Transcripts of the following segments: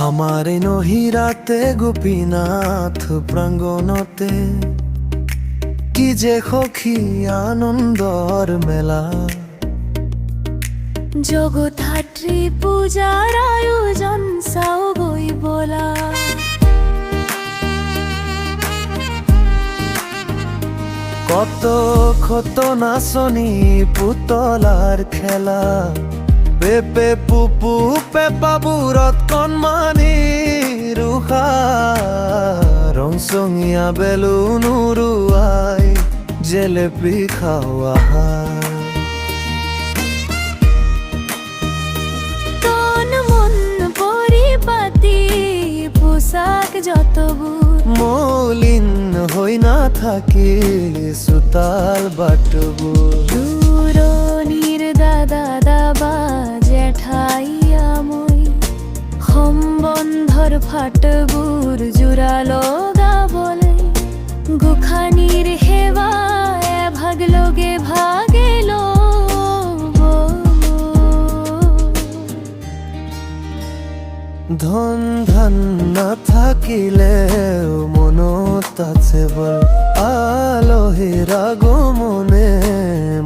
আমার নহিরাতে গোপীনাথ প্রাঙ্গণতে কি যে সখী আনন্দর মেলা। জগদ্ধাত্রী পূজার আয়োজন চাও গৈ বলা। কত ক্ষত নাচনি পুতলার খেলা, পেপে পুপু পেপাবুরত কণমানি রুখা, রংচঙীয়া বেলুন উৰুৱাই জেলেপি খাওয়া। তন মন পরিপাতি পোশাক যতবোৰ মলিন হৈ নাথাকিল চোতাল বাটবোৰ। দূৰণিৰ দাদা দাবা জেঠাই আমৈ সম্বন্ধৰ ফাটবোৰ জোৰা লগাবলৈ। গোসানীৰ সেৱা এভাগ লগে ভাগে ল'ব। ধন ধান নাথাকিলেও মনত আছে বল, আলহীৰ আগমনে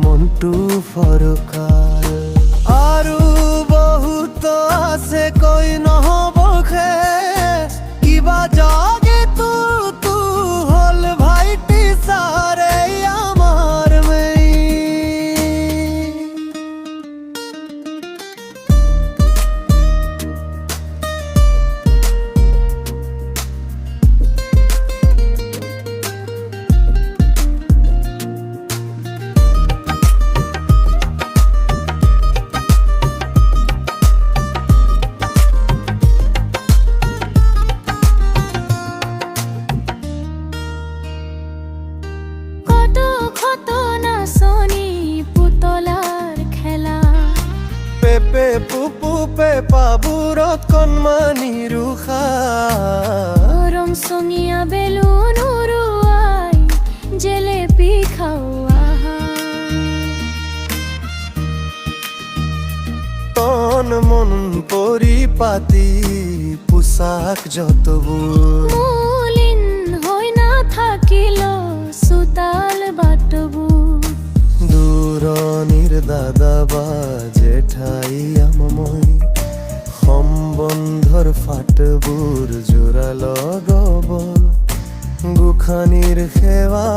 মনটো ফৰকাল। আৰু বহুত আছে কৈ নহ'ব শেষ, কিবা জাগে তো হল ভাইটি সারে আমার মেই। কত নাচনি পুতলাৰ খেলা। পেপে পুপু পেপাবুরত কণমানি রুখা, ৰংচঙীয়া বেলুন উৰুৱাই জেলেপি খাওয়া। তন মন পরিপাতি পোশাক যতবোৰ মলিন হৈ নাথাকিল চোতাল বাটবোৰ। দূৰণিৰ দাদা বা জেঠাই আমৈ সম্বন্ধৰ ফাটবোৰ জোৰা লগাব। গোসানীৰ সেৱা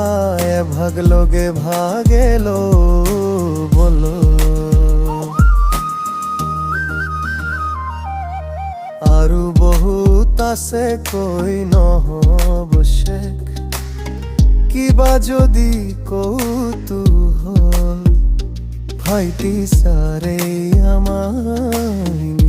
এভাগ লগে ভাগে ল'বল। আৰু বহুত আছে কৈ নহ'ব শেষ, কিবা যদি কৌতূহল ভাইটি সারে আমার।